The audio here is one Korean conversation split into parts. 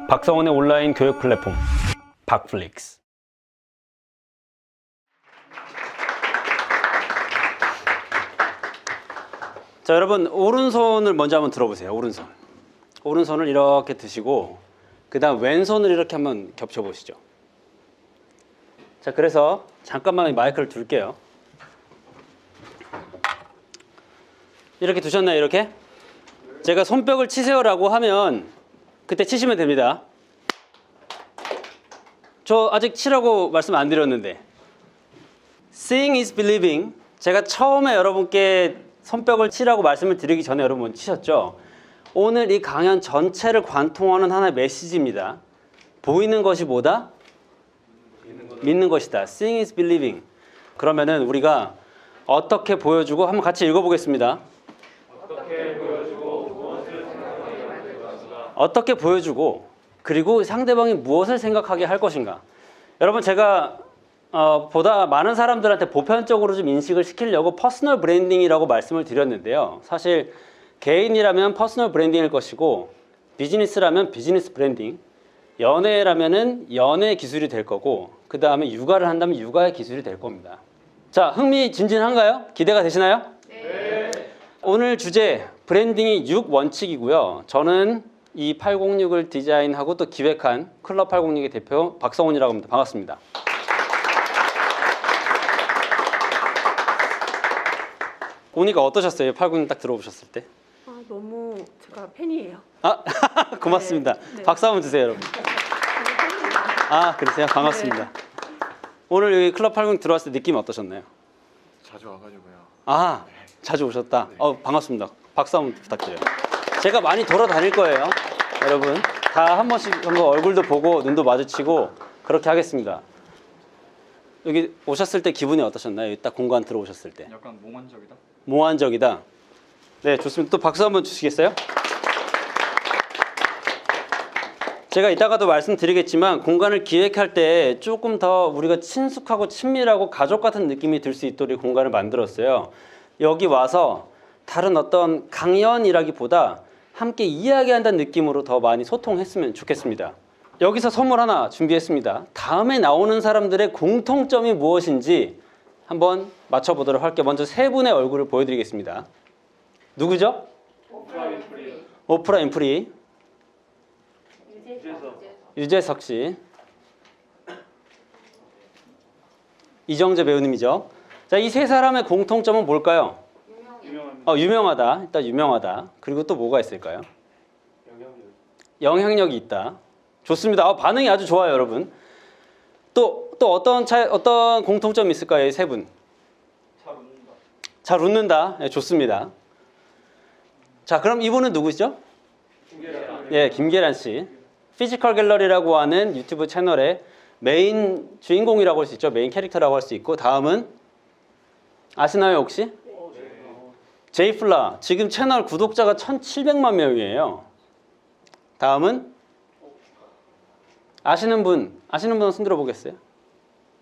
박성훈의 온라인 교육 플랫폼 박플릭스. 자, 여러분 오른손을 먼저 한번 들어보세요. 오른손을 이렇게 드시고 그 다음 왼손을 이렇게 한번 겹쳐보시죠. 자, 그래서 잠깐만 마이크를 둘게요. 이렇게 두셨나요? 이렇게? 제가 손뼉을 치세요라고 하면 그때 치시면 됩니다. 저 아직 치라고 말씀 안 드렸는데. Seeing is believing. 제가 처음에 여러분께 손뼉을 치라고 말씀을 드리기 전에 여러분 치셨죠? 오늘 이 강연 전체를 관통하는 하나의 메시지입니다. 보이는 것이 뭐다? 믿는 것이다. Seeing is believing. 그러면은 우리가 어떻게 보여주고 한번 같이 읽어보겠습니다. 어떻게 보여주고 그리고 상대방이 무엇을 생각하게 할 것인가. 여러분 제가 보다 많은 사람들한테 보편적으로 좀 인식을 시키려고 퍼스널 브랜딩이라고 말씀을 드렸는데요. 사실 개인이라면 퍼스널 브랜딩일 것이고 비즈니스라면 비즈니스 브랜딩, 연애라면은 연애 기술이 될 거고 그 다음에 육아를 한다면 육아의 기술이 될 겁니다. 자, 흥미진진한가요? 기대가 되시나요? 네. 오늘 주제 브랜딩이 6원칙이고요. 저는 이 806을 디자인하고 또 기획한 클럽 806의 대표 박성훈이라고 합니다. 반갑습니다. 오니까 어떠셨어요? 806 딱 들어보셨을 때? 너무 제가 팬이에요. 고맙습니다. 네. 박수 한번 주세요, 여러분. 그러세요? 반갑습니다. 네. 오늘 여기 클럽 806 들어왔을 때 느낌이 어떠셨나요? 자주 와가지고요. 자주 오셨다. 네. 반갑습니다. 박수 한번 부탁드려요. 제가 많이 돌아다닐 거예요. 여러분 다 한 번씩 한번 얼굴도 보고 눈도 마주치고 그렇게 하겠습니다. 여기 오셨을 때 기분이 어떠셨나요? 여기 딱 공간 들어오셨을 때. 약간 몽환적이다. 몽환적이다. 네, 좋습니다. 또 박수 한번 주시겠어요? 제가 이따가도 말씀드리겠지만 공간을 기획할 때 조금 더 우리가 친숙하고 친밀하고 가족 같은 느낌이 들 수 있도록 공간을 만들었어요. 여기 와서 다른 어떤 강연이라기보다 함께 이야기한다는 느낌으로 더 많이 소통했으면 좋겠습니다. 여기서 선물 하나 준비했습니다. 다음에 나오는 사람들의 공통점이 무엇인지 한번 맞춰보도록 할게요. 먼저 세 분의 얼굴을 보여드리겠습니다. 누구죠? 오프라 윈프리. 유재석 씨. 이정재 배우님이죠. 자, 이 세 사람의 공통점은 뭘까요? 유명하다. 일단 유명하다. 그리고 또 뭐가 있을까요? 영향력이 있다. 좋습니다. 반응이 아주 좋아요, 여러분. 또 어떤 공통점이 있을까요, 이 세 분? 잘 웃는다. 네, 좋습니다. 자, 그럼 이분은 누구시죠? 김계란 씨. 피지컬 갤러리라고 하는 유튜브 채널의 메인 주인공이라고 할 수 있죠. 메인 캐릭터라고 할 수 있고, 다음은 아시나요, 혹시? 제이플라. 지금 채널 구독자가 1,700만 명이에요. 다음은 아시는 분 손 들어보겠어요?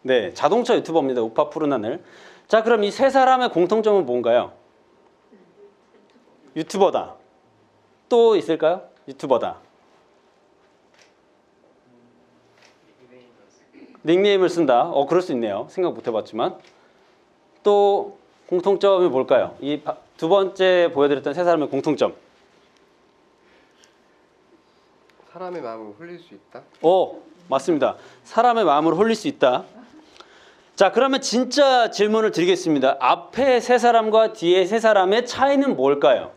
네, 자동차 유튜버입니다. 우파 푸른 하늘. 자, 그럼 이 세 사람의 공통점은 뭔가요? 유튜버다. 또 있을까요? 유튜버다. 닉네임을 쓴다. 그럴 수 있네요. 생각 못 해봤지만. 또 공통점이 뭘까요? 이 두 번째 보여드렸던 세 사람의 공통점. 사람의 마음을 홀릴 수 있다. 맞습니다. 사람의 마음을 홀릴 수 있다. 자, 그러면 진짜 질문을 드리겠습니다. 앞에 세 사람과 뒤에 세 사람의 차이는 뭘까요?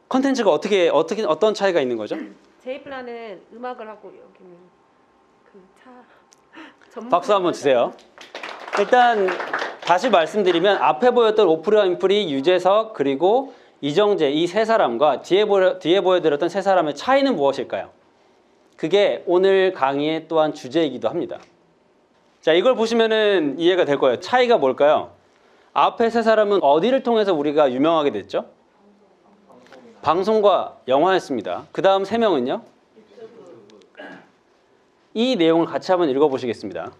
컨텐츠가 어떤 차이가 있는 거죠? 제이플라는 음악을 하고 여기는 박수 한번 주세요. 일단 다시 말씀드리면 앞에 보였던 오프라 윈프리, 유재석 그리고 이정재 이 세 사람과 뒤에 보여드렸던 세 사람의 차이는 무엇일까요? 그게 오늘 강의의 또한 주제이기도 합니다. 자, 이걸 보시면은 이해가 될 거예요. 차이가 뭘까요? 앞에 세 사람은 어디를 통해서 우리가 유명하게 됐죠? 방송과 영화였습니다. 그 다음 세 명은요? 이 내용을 같이 한번 읽어보시겠습니다.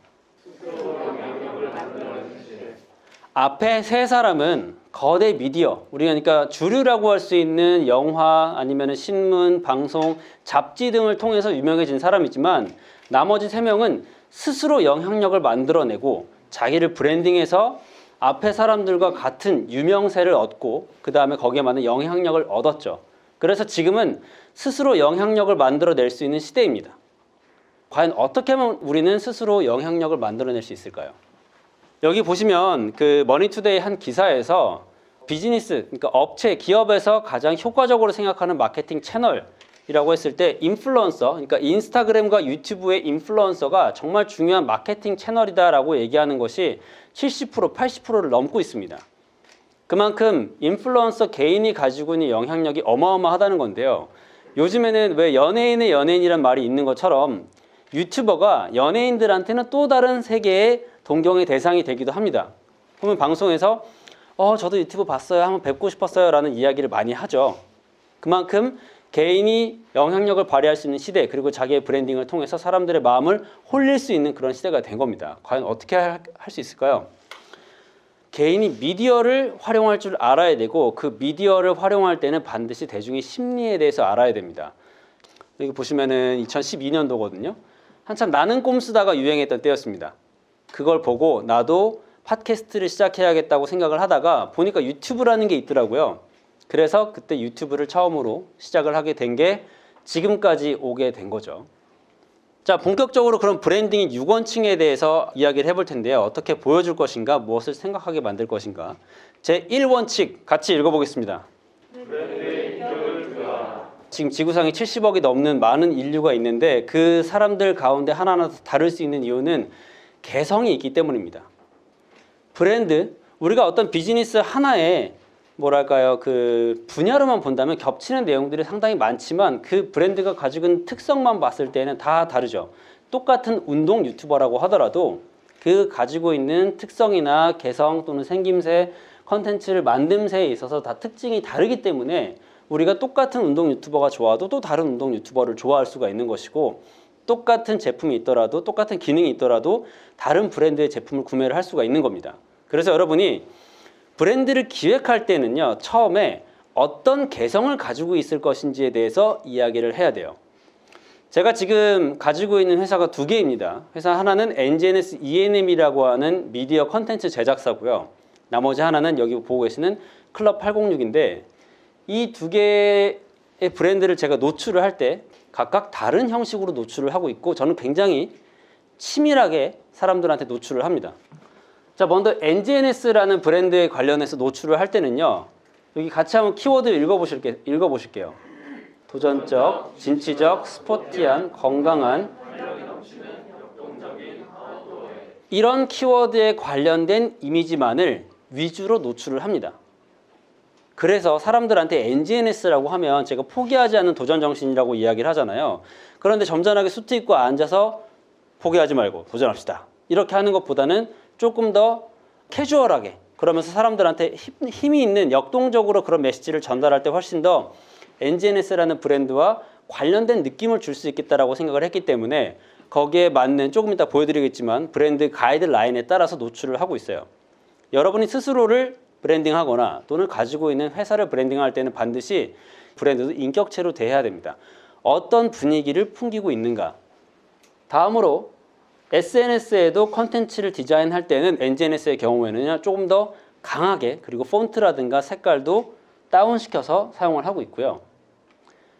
앞에 세 사람은 거대 미디어, 우리가 그러니까 주류라고 할 수 있는 영화 아니면 신문, 방송, 잡지 등을 통해서 유명해진 사람이지만 나머지 세 명은 스스로 영향력을 만들어내고 자기를 브랜딩해서 앞에 사람들과 같은 유명세를 얻고 그 다음에 거기에 맞는 영향력을 얻었죠. 그래서 지금은 스스로 영향력을 만들어낼 수 있는 시대입니다. 과연 어떻게 하면 우리는 스스로 영향력을 만들어낼 수 있을까요? 여기 보시면 그 머니투데이 한 기사에서 비즈니스, 그러니까 업체, 기업에서 가장 효과적으로 생각하는 마케팅 채널이라고 했을 때 인플루언서, 그러니까 인스타그램과 유튜브의 인플루언서가 정말 중요한 마케팅 채널이다라고 얘기하는 것이 70%, 80%를 넘고 있습니다. 그만큼 인플루언서 개인이 가지고 있는 영향력이 어마어마하다는 건데요. 요즘에는 왜 연예인의 연예인이란 말이 있는 것처럼 유튜버가 연예인들한테는 또 다른 세계의 동경의 대상이 되기도 합니다. 보면 방송에서 저도 유튜브 봤어요, 한번 뵙고 싶었어요 라는 이야기를 많이 하죠. 그만큼 개인이 영향력을 발휘할 수 있는 시대, 그리고 자기의 브랜딩을 통해서 사람들의 마음을 홀릴 수 있는 그런 시대가 된 겁니다. 과연 어떻게 할 수 있을까요? 개인이 미디어를 활용할 줄 알아야 되고 그 미디어를 활용할 때는 반드시 대중의 심리에 대해서 알아야 됩니다. 여기 보시면은 2012년도거든요. 한참 나는 꼼 쓰다가 유행했던 때였습니다. 그걸 보고 나도 팟캐스트를 시작해야겠다고 생각을 하다가 보니까 유튜브라는 게 있더라고요. 그래서 그때 유튜브를 처음으로 시작을 하게 된 게 지금까지 오게 된 거죠. 자, 본격적으로 그럼 브랜딩의 6원칙에 대해서 이야기를 해볼 텐데요. 어떻게 보여줄 것인가, 무엇을 생각하게 만들 것인가. 제 1원칙 같이 읽어보겠습니다. 지금 지구상에 70억이 넘는 많은 인류가 있는데 그 사람들 가운데 하나하나 다를 수 있는 이유는 개성이 있기 때문입니다. 브랜드, 우리가 어떤 비즈니스 하나에 뭐랄까요, 그 분야로만 본다면 겹치는 내용들이 상당히 많지만 그 브랜드가 가지고 있는 특성만 봤을 때는 다 다르죠. 똑같은 운동 유튜버라고 하더라도 그 가지고 있는 특성이나 개성 또는 생김새, 컨텐츠를 만듦새에 있어서 다 특징이 다르기 때문에 우리가 똑같은 운동 유튜버가 좋아도 또 다른 운동 유튜버를 좋아할 수가 있는 것이고, 똑같은 제품이 있더라도 똑같은 기능이 있더라도 다른 브랜드의 제품을 구매를 할 수가 있는 겁니다. 그래서 여러분이 브랜드를 기획할 때는요, 처음에 어떤 개성을 가지고 있을 것인지에 대해서 이야기를 해야 돼요. 제가 지금 가지고 있는 회사가 두 개입니다. 회사 하나는 NGNS E&M이라고 하는 미디어 컨텐츠 제작사고요. 나머지 하나는 여기 보고 계시는 클럽 806인데 이 두 개의 브랜드를 제가 노출을 할 때 각각 다른 형식으로 노출을 하고 있고 저는 굉장히 치밀하게 사람들한테 노출을 합니다. 자, 먼저 NGNS라는 브랜드에 관련해서 노출을 할 때는요, 여기 같이 한번 키워드 읽어보실게요. 도전적, 진취적, 스포티한, 건강한, 이런 키워드에 관련된 이미지만을 위주로 노출을 합니다. 그래서 사람들한테 NGNS라고 하면 제가 포기하지 않는 도전정신이라고 이야기를 하잖아요. 그런데 점잖하게 수트 입고 앉아서 포기하지 말고 도전합시다, 이렇게 하는 것보다는 조금 더 캐주얼하게, 그러면서 사람들한테 힘이 있는 역동적으로 그런 메시지를 전달할 때 훨씬 더 NGNS라는 브랜드와 관련된 느낌을 줄 수 있겠다라고 생각을 했기 때문에 거기에 맞는, 조금 이따 보여드리겠지만 브랜드 가이드라인에 따라서 노출을 하고 있어요. 여러분이 스스로를 브랜딩하거나 또는 가지고 있는 회사를 브랜딩할 때는 반드시 브랜드도 인격체로 대해야 됩니다. 어떤 분위기를 풍기고 있는가. 다음으로 SNS에도 컨텐츠를 디자인할 때는 NGNS의 경우에는 조금 더 강하게, 그리고 폰트라든가 색깔도 다운시켜서 사용을 하고 있고요.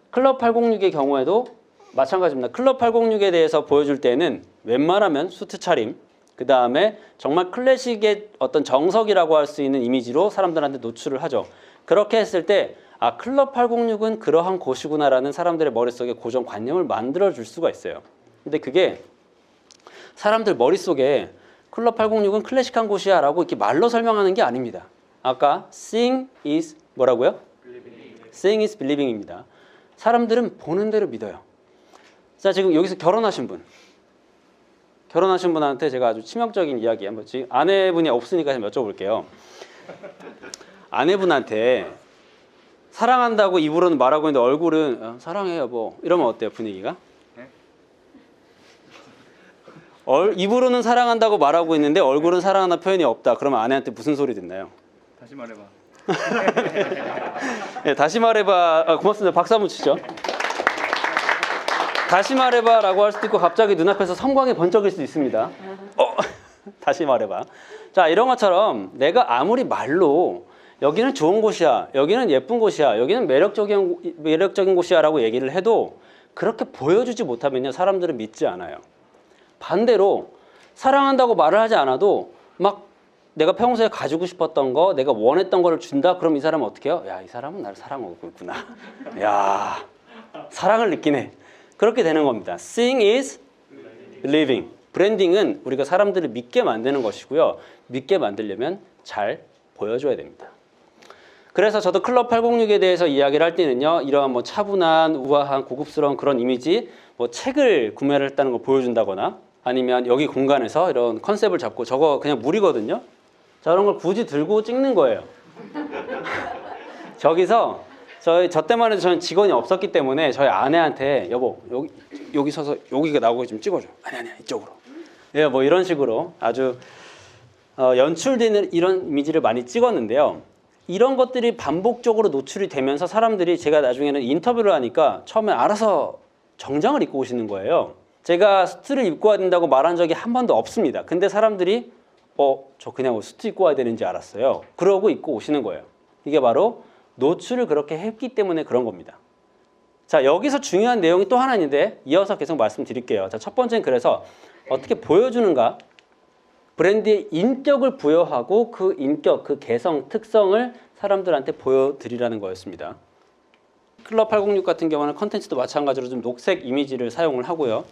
클럽 806의 경우에도 마찬가지입니다. 클럽 806에 대해서 보여줄 때는 웬만하면 수트 차림, 그 다음에 정말 클래식의 어떤 정석이라고 할 수 있는 이미지로 사람들한테 노출을 하죠. 그렇게 했을 때 클럽 806은 그러한 곳이구나라는 사람들의 머릿속에 고정관념을 만들어줄 수가 있어요. 근데 그게 사람들 머릿속에 클럽 806은 클래식한 곳이야 라고 이렇게 말로 설명하는 게 아닙니다. 아까 seeing is 뭐라고요? seeing is believing입니다. 사람들은 보는 대로 믿어요. 자, 지금 여기서 결혼하신 분한테 제가 아주 치명적인 이야기 한번, 지금 아내분이 없으니까 좀 여쭤볼게요. 아내분한테 사랑한다고 입으로는 말하고 있는데 얼굴은 사랑해 여보, 이러면 어때요, 분위기가? 입으로는 사랑한다고 말하고 있는데 얼굴은 사랑한다는 표현이 없다. 그러면 아내한테 무슨 소리 듣나요? 다시 말해봐. 네, 다시 말해봐. 고맙습니다. 박수 한번 치죠. 다시 말해봐 라고 할 수도 있고 갑자기 눈앞에서 섬광이 번쩍일 수도 있습니다. 다시 말해봐. 자, 이런 것처럼 내가 아무리 말로 여기는 좋은 곳이야, 여기는 예쁜 곳이야, 여기는 매력적인 곳이야 라고 얘기를 해도 그렇게 보여주지 못하면요, 사람들은 믿지 않아요. 반대로 사랑한다고 말을 하지 않아도 막 내가 평소에 가지고 싶었던 거, 내가 원했던 거를 준다? 그럼 이 사람은 어떻게 해요? 야, 이 사람은 나를 사랑하고 있구나. 야, 사랑을 느끼네. 그렇게 되는 겁니다. Seeing is believing. 브랜딩은 우리가 사람들을 믿게 만드는 것이고요. 믿게 만들려면 잘 보여줘야 됩니다. 그래서 저도 클럽 806에 대해서 이야기를 할 때는요, 이러한 뭐 차분한, 우아한, 고급스러운 그런 이미지, 뭐 책을 구매를 했다는 걸 보여준다거나 아니면 여기 공간에서 이런 컨셉을 잡고 저거 그냥 물이거든요. 저런 걸 굳이 들고 찍는 거예요. 저기서 저 때만 해도 저는 직원이 없었기 때문에 저희 아내한테 여보 여기 서서 여기가 나오게 좀 찍어줘. 아니야 이쪽으로. 예, 뭐 이런 식으로 아주 연출되는 이런 이미지를 많이 찍었는데요. 이런 것들이 반복적으로 노출이 되면서 사람들이 제가 나중에는 인터뷰를 하니까 처음에 알아서 정장을 입고 오시는 거예요. 제가 수트를 입고 와야 된다고 말한 적이 한 번도 없습니다. 근데 사람들이 저 그냥 수트 입고 와야 되는지 알았어요. 그러고 입고 오시는 거예요. 이게 바로 노출을 그렇게 했기 때문에 그런 겁니다. 자, 여기서 중요한 내용이 또 하나 있는데 이어서 계속 말씀드릴게요. 자, 첫 번째는 그래서 어떻게 보여주는가? 브랜드의 인격을 부여하고 그 인격, 그 개성, 특성을 사람들한테 보여드리라는 거였습니다. 클럽 806 같은 경우는 컨텐츠도 마찬가지로 좀 녹색 이미지를 사용을 하고요.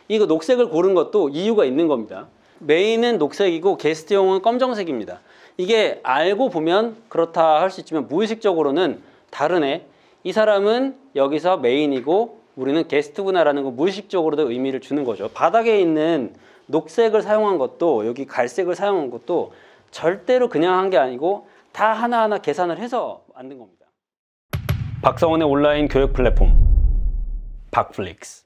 이거 녹색을 고른 것도 이유가 있는 겁니다. 메인은 녹색이고 게스트용은 검정색입니다. 이게 알고 보면 그렇다 할 수 있지만 무의식적으로는 다르네. 이 사람은 여기서 메인이고 우리는 게스트구나라는 거 무의식적으로도 의미를 주는 거죠. 바닥에 있는 녹색을 사용한 것도 여기 갈색을 사용한 것도 절대로 그냥 한 게 아니고 다 하나하나 계산을 해서 만든 겁니다. 박성원의 온라인 교육 플랫폼 박플릭스.